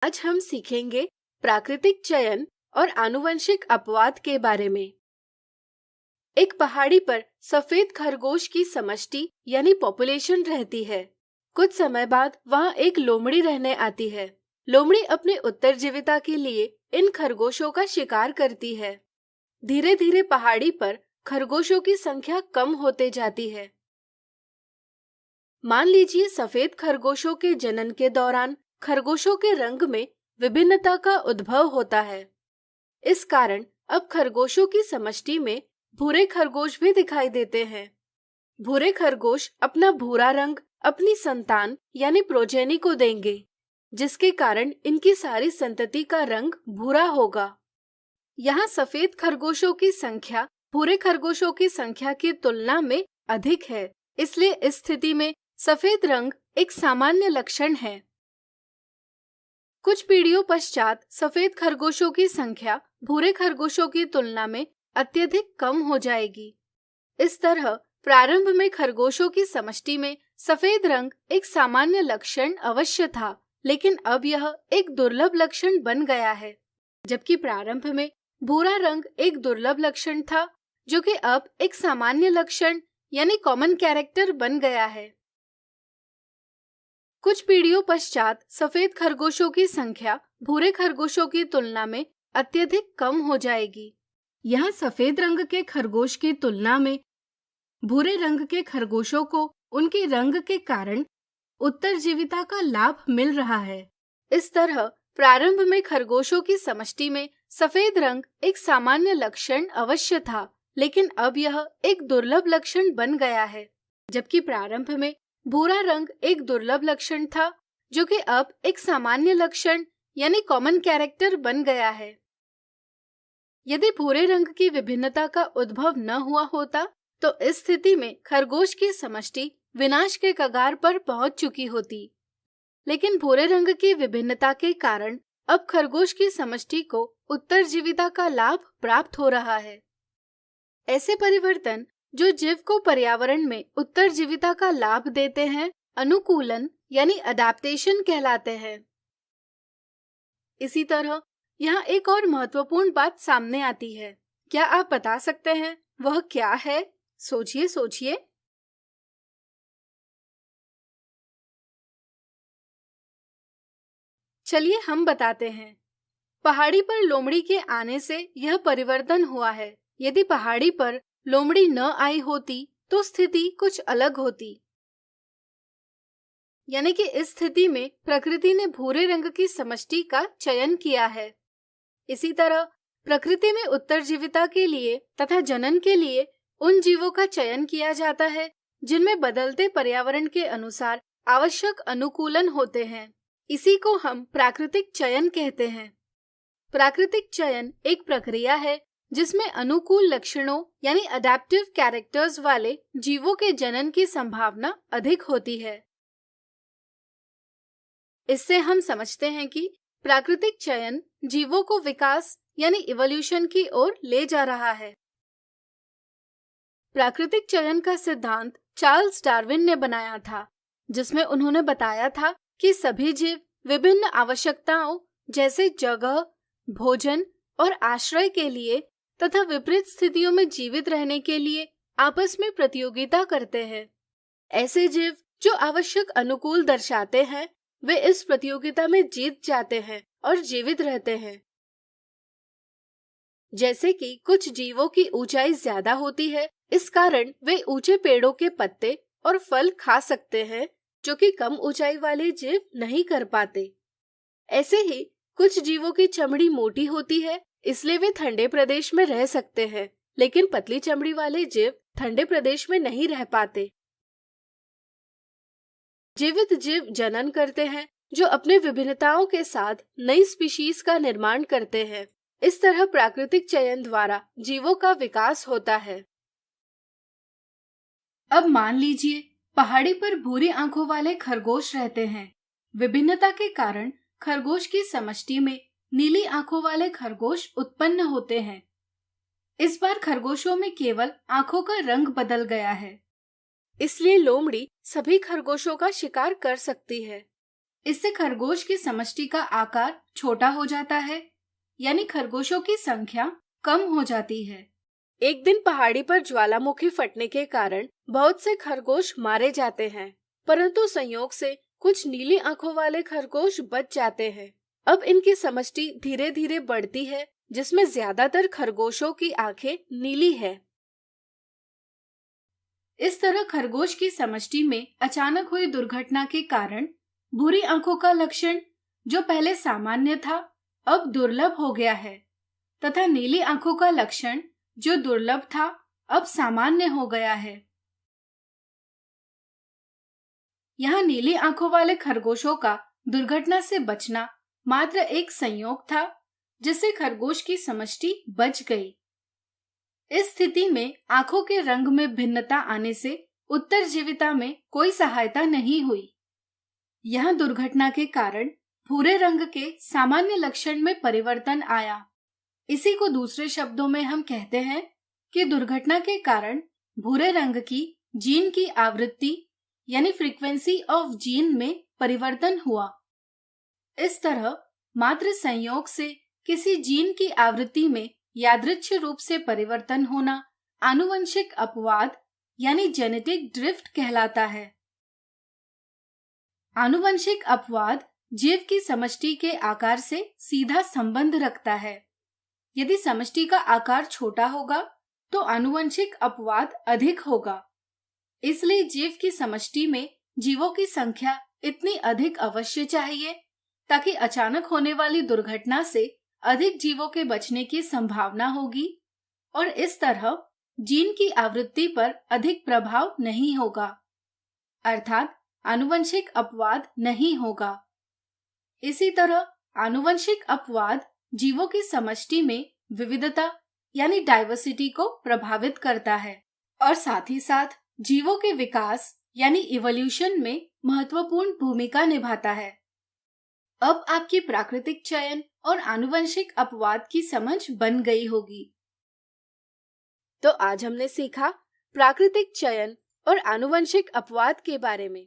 आज हम सीखेंगे प्राकृतिक चयन और आनुवंशिक अपवाद के बारे में। एक पहाड़ी पर सफेद खरगोश की समष्टि यानी पॉपुलेशन रहती है। कुछ समय बाद वहाँ एक लोमड़ी रहने आती है। लोमड़ी अपने उत्तरजीविता के लिए इन खरगोशों का शिकार करती है। धीरे धीरे पहाड़ी पर खरगोशों की संख्या कम होते जाती है। मान लीजिए सफेद खरगोशों के जनन के दौरान खरगोशों के रंग में विभिन्नता का उद्भव होता है। इस कारण अब खरगोशों की समष्टि में भूरे खरगोश भी दिखाई देते हैं। भूरे खरगोश अपना भूरा रंग अपनी संतान यानी प्रोजेनी को देंगे, जिसके कारण इनकी सारी संतति का रंग भूरा होगा। यहाँ सफेद खरगोशों की संख्या भूरे खरगोशों की संख्या की तुलना में अधिक है, इसलिए इस स्थिति में सफेद रंग एक सामान्य लक्षण है। कुछ पीढ़ियों पश्चात सफेद खरगोशों की संख्या भूरे खरगोशों की तुलना में अत्यधिक कम हो जाएगी। इस तरह प्रारंभ में खरगोशों की समष्टि में सफेद रंग एक सामान्य लक्षण अवश्य था, लेकिन अब यह एक दुर्लभ लक्षण बन गया है। जबकि प्रारंभ में भूरा रंग एक दुर्लभ लक्षण था, जो कि अब एक सामान्य लक्षण यानी कॉमन कैरेक्टर बन गया है। कुछ पीढ़ियों पश्चात सफेद खरगोशों की संख्या भूरे खरगोशों की तुलना में अत्यधिक कम हो जाएगी। यहाँ सफेद रंग के खरगोश की तुलना में भूरे रंग के खरगोशों को उनके रंग के कारण उत्तरजीविता का लाभ मिल रहा है। इस तरह प्रारंभ में खरगोशों की समष्टि में सफेद रंग एक सामान्य लक्षण अवश्य था, लेकिन अब यह एक दुर्लभ लक्षण बन गया है। जबकि प्रारंभ में भूरा रंग एक दुर्लभ लक्षण था, जो कि अब एक सामान्य लक्षण यानी कॉमन कैरेक्टर बन गया है। यदि भूरे रंग की विभिन्नता का उद्भव न हुआ होता, तो इस स्थिति में खरगोश की समष्टि विनाश के कगार पर पहुंच चुकी होती। लेकिन भूरे रंग की विभिन्नता के कारण अब खरगोश की समष्टि को उत्तरजीविता का लाभ प्राप्त हो रहा है। ऐसे परिवर्तन जो जीव को पर्यावरण में उत्तरजीविता का लाभ देते हैं, अनुकूलन यानी अडैप्टेशन कहलाते हैं। इसी तरह यहाँ एक और महत्वपूर्ण बात सामने आती है। क्या आप बता सकते हैं वह क्या है? सोचिए सोचिए। चलिए हम बताते हैं। पहाड़ी पर लोमड़ी के आने से यह परिवर्तन हुआ है। यदि पहाड़ी पर लोमड़ी न आई होती तो स्थिति कुछ अलग होती। यानी कि इस स्थिति में प्रकृति ने भूरे रंग की समष्टि का चयन किया है। इसी तरह प्रकृति में उत्तरजीविता के लिए तथा जनन के लिए उन जीवों का चयन किया जाता है जिनमें बदलते पर्यावरण के अनुसार आवश्यक अनुकूलन होते हैं। इसी को हम प्राकृतिक चयन कहते हैं। प्राकृतिक चयन एक प्रक्रिया है जिसमें अनुकूल लक्षणों यानी अडैप्टिव कैरेक्टर्स वाले जीवों के जनन की संभावना अधिक होती है। इससे हम समझते हैं कि प्राकृतिक चयन जीवों को विकास यानी इवोल्यूशन की ओर ले जा रहा है। प्राकृतिक चयन का सिद्धांत चार्ल्स डार्विन ने बनाया था, जिसमें उन्होंने बताया था कि सभी जीव विभिन्न आवश्यकताओं जैसे जगह, भोजन और आश्रय के लिए तथा विपरीत स्थितियों में जीवित रहने के लिए आपस में प्रतियोगिता करते हैं। ऐसे जीव जो आवश्यक अनुकूल दर्शाते हैं, वे इस प्रतियोगिता में जीत जाते हैं और जीवित रहते हैं। जैसे कि कुछ जीवों की ऊंचाई ज्यादा होती है, इस कारण वे ऊंचे पेड़ों के पत्ते और फल खा सकते हैं, जो कि कम ऊंचाई वाले जीव नहीं कर पाते। ऐसे ही कुछ जीवों की चमड़ी मोटी होती है, इसलिए वे ठंडे प्रदेश में रह सकते हैं, लेकिन पतली चमड़ी वाले जीव ठंडे प्रदेश में नहीं रह पाते। जीवित जीव जनन करते हैं, जो अपने विभिन्नताओं के साथ नई स्पीशीज का निर्माण करते हैं। इस तरह प्राकृतिक चयन द्वारा जीवों का विकास होता है। अब मान लीजिए पहाड़ी पर भूरी आंखों वाले खरगोश रहते हैं। विभिन्नता के कारण खरगोश की समष्टि में नीली आंखों वाले खरगोश उत्पन्न होते हैं। इस बार खरगोशों में केवल आंखों का रंग बदल गया है, इसलिए लोमड़ी सभी खरगोशों का शिकार कर सकती है। इससे खरगोश की समष्टि का आकार छोटा हो जाता है, यानी खरगोशों की संख्या कम हो जाती है। एक दिन पहाड़ी पर ज्वालामुखी फटने के कारण बहुत से खरगोश मारे जाते हैं, परंतु संयोग से कुछ नीली आंखों वाले खरगोश बच जाते हैं। अब इनकी समष्टि धीरे धीरे बढ़ती है, जिसमें ज्यादातर खरगोशों की आंखें नीली है। इस तरह खरगोश की समष्टि में अचानक हुई दुर्घटना के कारण भूरी आंखों का लक्षण, जो पहले सामान्य था, अब दुर्लभ हो गया है, तथा नीली आंखों का लक्षण, जो दुर्लभ था, अब सामान्य हो गया है। यहाँ नीली आंखों वाले खरगोशों का दुर्घटना से बचना मात्र एक संयोग था, जिससे खरगोश की समष्टि बच गई। इस स्थिति में आंखों के रंग में भिन्नता आने से उत्तरजीविता में कोई सहायता नहीं हुई। यह दुर्घटना के कारण भूरे रंग के सामान्य लक्षण में परिवर्तन आया। इसी को दूसरे शब्दों में हम कहते हैं कि दुर्घटना के कारण भूरे रंग की जीन की आवृत्ति यानी फ्रीक्वेंसी ऑफ जीन में परिवर्तन हुआ। इस तरह मात्र संयोग से किसी जीन की आवृत्ति में यादृच्छिक रूप से परिवर्तन होना आनुवंशिक अपवाद यानी जेनेटिक ड्रिफ्ट कहलाता है। आनुवंशिक अपवाद जीव की समष्टि के आकार से सीधा संबंध रखता है। यदि समष्टि का आकार छोटा होगा तो आनुवंशिक अपवाद अधिक होगा। इसलिए जीव की समष्टि में जीवों की संख्या इतनी अधिक अवश्य चाहिए ताकि अचानक होने वाली दुर्घटना से अधिक जीवों के बचने की संभावना होगी और इस तरह जीन की आवृत्ति पर अधिक प्रभाव नहीं होगा, अर्थात आनुवंशिक अपवाद नहीं होगा। इसी तरह आनुवंशिक अपवाद जीवों की समष्टि में विविधता यानी डाइवर्सिटी को प्रभावित करता है और साथ ही साथ जीवों के विकास यानी इवोल्यूशन में महत्वपूर्ण भूमिका निभाता है। अब आपकी प्राकृतिक चयन और आनुवंशिक अपवाद की समझ बन गई होगी। तो आज हमने सीखा प्राकृतिक चयन और आनुवंशिक अपवाद के बारे में।